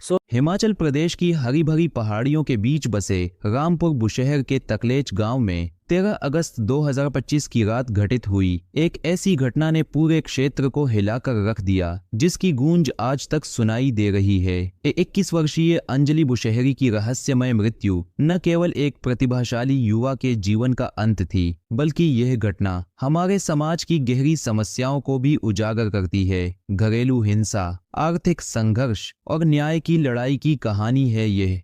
हिमाचल प्रदेश की हरी भरी पहाड़ियों के बीच बसे रामपुर बुशहर के तकलेच गांव में 13 अगस्त 2025 की रात घटित हुई एक ऐसी घटना ने पूरे क्षेत्र को हिलाकर रख दिया, जिसकी गूंज आज तक सुनाई दे रही है। 21 वर्षीय अंजलि बुशहरी की रहस्यमय मृत्यु न केवल एक प्रतिभाशाली युवा के जीवन का अंत थी, बल्कि यह घटना हमारे समाज की गहरी समस्याओं को भी उजागर करती है। घरेलू हिंसा, आर्थिक संघर्ष और न्याय की लड़ाई की कहानी है यह।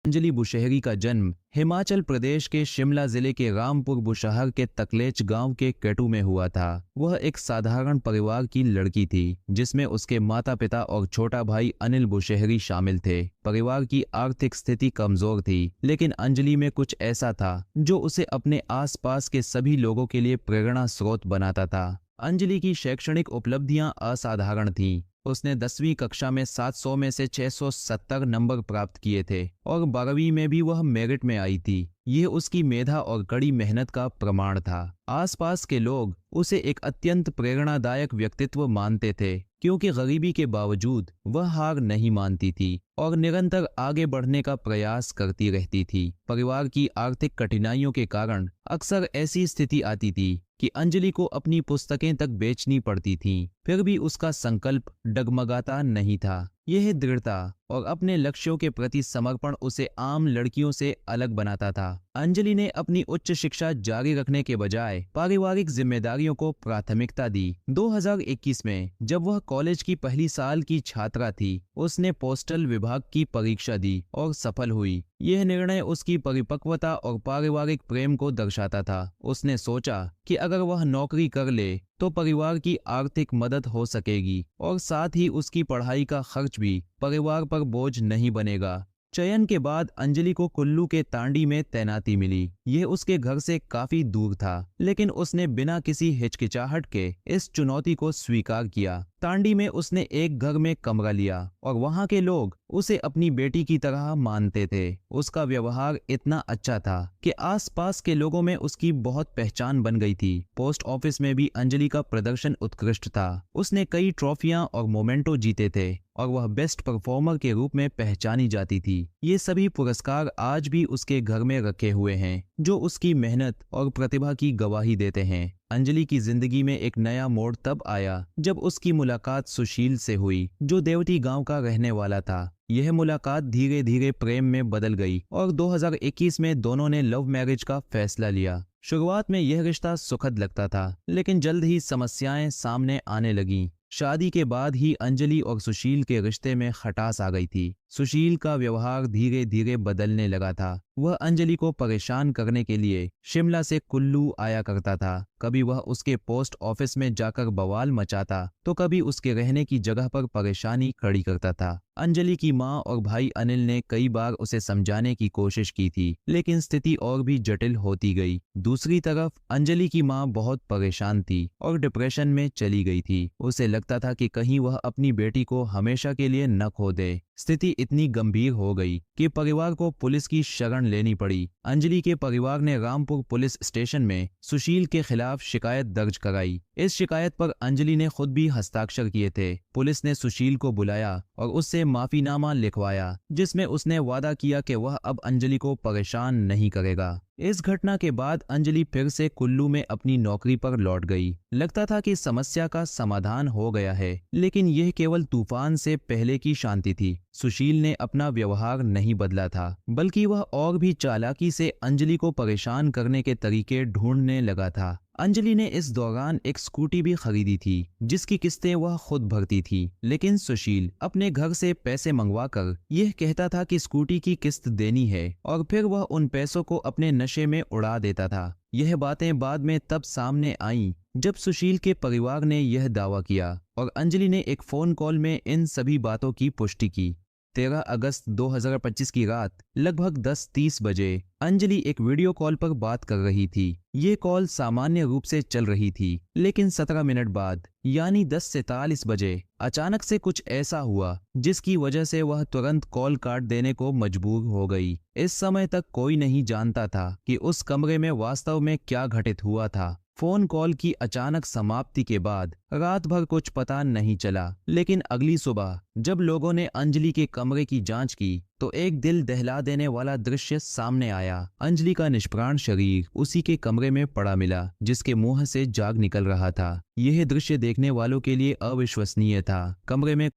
अंजलि बुशहरी का जन्म हिमाचल प्रदेश के शिमला जिले के रामपुर बुशहर के तकलेच गांव के केटू में हुआ था। वह एक साधारण परिवार की लड़की थी, जिसमें उसके माता पिता और छोटा भाई अनिल बुशहरी शामिल थे। परिवार की आर्थिक स्थिति कमजोर थी, लेकिन अंजलि में कुछ ऐसा था जो उसे अपने आसपास के सभी लोगों के लिए प्रेरणा स्रोत बनाता था। अंजलि की शैक्षणिक उपलब्धियां असाधारण थीं। उसने 10वीं कक्षा में 700 में से 670 नंबर प्राप्त किए थे और 12वीं में भी वह मेरिट में आई थी। यह उसकी मेधा और कड़ी मेहनत का प्रमाण था। आसपास के लोग उसे एक अत्यंत प्रेरणादायक व्यक्तित्व मानते थे, क्योंकि गरीबी के बावजूद वह हार नहीं मानती थी और निरंतर आगे बढ़ने का प्रयास करती रहती थी। परिवार की आर्थिक कठिनाइयों के कारण अक्सर ऐसी स्थिति आती थी कि अंजलि को अपनी पुस्तकें तक बेचनी पड़ती थीं। फिर भी उसका संकल्प डगमगाता नहीं था। यह दृढ़ता और अपने लक्ष्यों के प्रति समर्पण उसे आम लड़कियों से अलग बनाता था। अंजलि ने अपनी उच्च शिक्षा जारी रखने के बजाय पारिवारिक जिम्मेदारियों को प्राथमिकता दी। 2021 में जब वह कॉलेज की पहली साल की छात्रा थी, उसने पोस्टल विभाग की परीक्षा दी और सफल हुई। यह निर्णय उसकी परिपक्वता और पारिवारिक प्रेम को दर्शाता था। उसने सोचा कि अगर वह नौकरी कर ले तो परिवार की आर्थिक मदद हो सकेगी और साथ ही उसकी पढ़ाई का खर्च भी परिवार पर बोझ नहीं बनेगा। चयन के बाद अंजलि को कुल्लू के तांडी में तैनाती मिली। यह उसके घर से काफी दूर था, लेकिन उसने बिना किसी हिचकिचाहट के इस चुनौती को स्वीकार किया। तांडी में उसने एक घर में कमरा लिया और वहां के लोग उसे अपनी बेटी की तरह मानते थे। उसका व्यवहार इतना अच्छा था कि आसपास के लोगों में उसकी बहुत पहचान बन गई थी। पोस्ट ऑफिस में भी अंजलि का प्रदर्शन उत्कृष्ट था। उसने कई ट्रॉफियां और मोमेंटो जीते थे और वह बेस्ट परफॉर्मर के रूप में पहचानी जाती थी। ये सभी पुरस्कार आज भी उसके घर में रखे हुए हैं, जो उसकी मेहनत और प्रतिभा की गवाही देते हैं। अंजलि की जिंदगी में एक नया मोड़ तब आया जब उसकी मुलाकात सुशील से हुई, जो देवती गांव का रहने वाला था। यह मुलाकात धीरे धीरे प्रेम में बदल गई और 2021 में दोनों ने लव मैरिज का फैसला लिया। शुरुआत में यह रिश्ता सुखद लगता था, लेकिन जल्द ही समस्याएं सामने आने लगीं। शादी के बाद ही अंजलि और सुशील के रिश्ते में खटास आ गई थी। सुशील का व्यवहार धीरे धीरे बदलने लगा था। वह अंजलि को परेशान करने के लिए शिमला से कुल्लू आया करता था। कभी वह उसके पोस्ट ऑफिस में जाकर बवाल मचाता, तो कभी उसके रहने की जगह पर परेशानी खड़ी करता था। अंजलि की मां और भाई अनिल ने कई बार उसे समझाने की कोशिश की थी, लेकिन स्थिति और भी जटिल होती गई। दूसरी तरफ अंजलि की मां बहुत परेशान थी और डिप्रेशन में चली गई थी। उसे लगता था कि कहीं वह अपनी बेटी को हमेशा के लिए न खो दे। स्थिति इतनी गंभीर हो गई कि परिवार को पुलिस की शरण लेनी पड़ी। अंजलि के परिवार ने रामपुर पुलिस स्टेशन में सुशील के खिलाफ शिकायत दर्ज कराई। इस शिकायत पर अंजलि ने खुद भी हस्ताक्षर किए थे। पुलिस ने सुशील को बुलाया और उससे माफीनामा लिखवाया, जिसमें उसने वादा किया कि वह अब अंजलि को परेशान नहीं करेगा। इस घटना के बाद अंजलि फिर से कुल्लू में अपनी नौकरी पर लौट गई। लगता था कि समस्या का समाधान हो गया है, लेकिन यह केवल तूफान से पहले की शांति थी। सुशील ने अपना व्यवहार नहीं बदला था, बल्कि वह और भी चालाकी से अंजलि को परेशान करने के तरीके ढूंढने लगा था। अंजलि ने इस दौरान एक स्कूटी भी खरीदी थी, जिसकी किस्तें वह खुद भरती थी, लेकिन सुशील अपने घर से पैसे मंगवाकर यह कहता था कि स्कूटी की किस्त देनी है और फिर वह उन पैसों को अपने नशे में उड़ा देता था। यह बातें बाद में तब सामने आईं जब सुशील के परिवार ने यह दावा किया और अंजलि ने एक फोन कॉल में इन सभी बातों की पुष्टि की। 13 अगस्त 2025 की रात लगभग 10:30 बजे अंजलि एक वीडियो कॉल पर बात कर रही थी। ये कॉल सामान्य रूप से चल रही थी, लेकिन 17 मिनट बाद यानी 10:43 बजे अचानक से कुछ ऐसा हुआ जिसकी वजह से वह तुरंत कॉल काट देने को मजबूर हो गई। इस समय तक कोई नहीं जानता था कि उस कमरे में वास्तव में क्या घटित हुआ था। फोन कॉल की अचानक समाप्ति के बाद रात भर कुछ पता नहीं चला, लेकिन अगली सुबह जब लोगों ने अंजलि के कमरे की जांच की तो एक दिल दहला देने वाला दृश्य सामने आया। अंजलि का निष्प्राण शरीर उसी के कमरे में पड़ा मिला जिसके मुंह से जाग निकल रहा था। यह दृश्य देखने वालों के लिए अविश्वसनीय था। कमरे में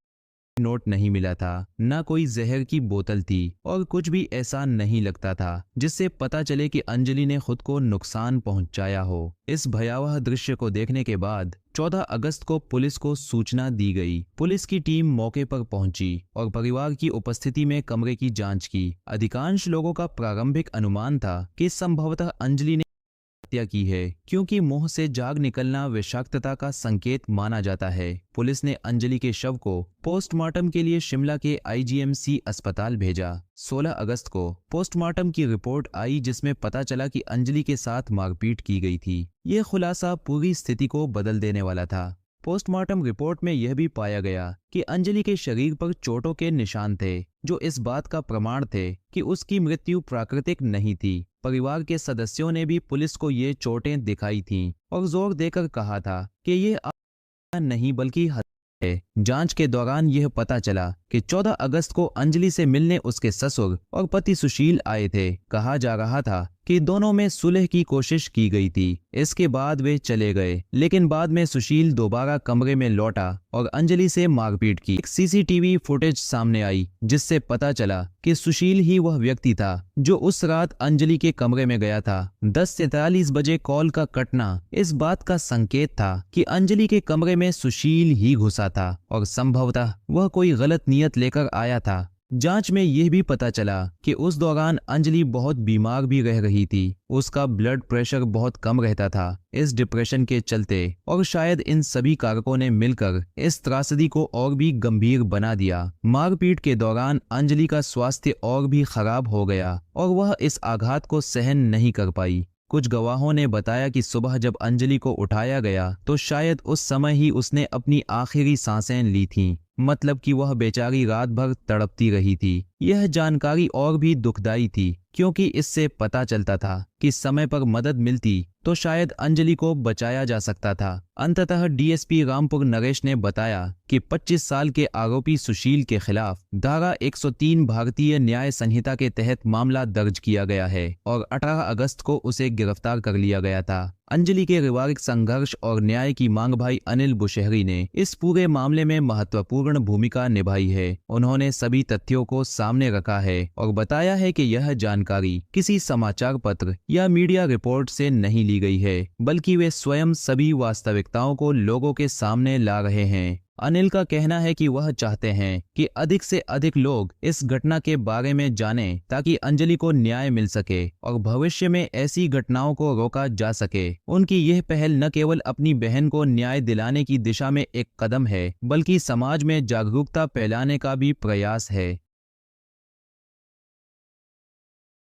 नोट नहीं मिला था, न कोई जहर की बोतल थी और कुछ भी ऐसा नहीं लगता था जिससे पता चले कि अंजलि ने खुद को नुकसान पहुंचाया हो। इस भयावह दृश्य को देखने के बाद 14 अगस्त को पुलिस को सूचना दी गई। पुलिस की टीम मौके पर पहुंची और परिवार की उपस्थिति में कमरे की जांच की। अधिकांश लोगों का प्रारंभिक अनुमान था कि संभवतः अंजलि ने हत्या की है, क्योंकि मुंह से जाग निकलना विषाक्तता का संकेत माना जाता है। पुलिस ने अंजलि के शव को पोस्टमार्टम के लिए शिमला के आईजीएमसी अस्पताल भेजा। 16 अगस्त को पोस्टमार्टम की रिपोर्ट आई जिसमें पता चला कि अंजलि के साथ मारपीट की गई थी। यह खुलासा पूरी स्थिति को बदल देने वाला था। पोस्टमार्टम रिपोर्ट में यह भी पाया गया कि अंजलि के शरीर पर चोटों के निशान थे, जो इस बात का प्रमाण थे कि उसकी मृत्यु प्राकृतिक नहीं थी। परिवार के सदस्यों ने भी पुलिस को ये चोटें दिखाई थीं और जोर देकर कहा था कि ये नहीं बल्कि हत्या है। जांच के दौरान यह पता चला कि 14 अगस्त को अंजलि से मिलने उसके ससुर और पति सुशील आए थे। कहा जा रहा था कि दोनों में सुलह की कोशिश की गई थी। इसके बाद वे चले गए, लेकिन बाद में सुशील दोबारा कमरे में लौटा और अंजलि से मारपीट की। एक सीसीटीवी फुटेज सामने आई जिससे पता चला कि सुशील ही वह व्यक्ति था जो उस रात अंजलि के कमरे में गया था। 10:43 बजे कॉल का कटना इस बात का संकेत था कि अंजलि के कमरे में सुशील ही घुसा था और संभवतः वह कोई गलत नियत लेकर आया था। जांच में यह भी पता चला कि उस दौरान अंजलि बहुत बीमार भी रह रही थी। उसका ब्लड प्रेशर बहुत कम रहता था इस डिप्रेशन के चलते, और शायद इन सभी कारकों ने मिलकर इस त्रासदी को और भी गंभीर बना दिया। मारपीट के दौरान अंजलि का स्वास्थ्य और भी खराब हो गया और वह इस आघात को सहन नहीं कर पाई। कुछ गवाहों ने बताया कि सुबह जब अंजलि को उठाया गया तो शायद उस समय ही उसने अपनी आखिरी सांसें ली थीं, मतलब कि वह बेचारी रात भर तड़पती रही थी। यह जानकारी और भी दुखदाई थी क्योंकि इससे पता चलता था कि समय पर मदद मिलती तो शायद अंजलि को बचाया जा सकता था। अंततः डीएसपी रामपुर नरेश ने बताया कि 25 साल के आरोपी सुशील के खिलाफ धारा 103 भारतीय न्याय संहिता के तहत मामला दर्ज किया गया है और 18 अगस्त को उसे गिरफ्तार कर लिया गया था। अंजलि के पारिवारिक संघर्ष और न्याय की मांग भाई अनिल बुशहरी ने इस पूरे मामले में महत्वपूर्ण भूमिका निभाई है। उन्होंने सभी तथ्यों को सामने रखा है और बताया है कि यह जानकारी किसी समाचार पत्र या मीडिया रिपोर्ट से नहीं ली गई है, बल्कि वे स्वयं सभी वास्तविकताओं को लोगों के सामने ला रहे हैं। अनिल का कहना है कि वह चाहते हैं कि अधिक से अधिक लोग इस घटना के बारे में जानें ताकि अंजलि को न्याय मिल सके और भविष्य में ऐसी घटनाओं को रोका जा सके। उनकी यह पहल न केवल अपनी बहन को न्याय दिलाने की दिशा में एक कदम है, बल्कि समाज में जागरूकता फैलाने का भी प्रयास है।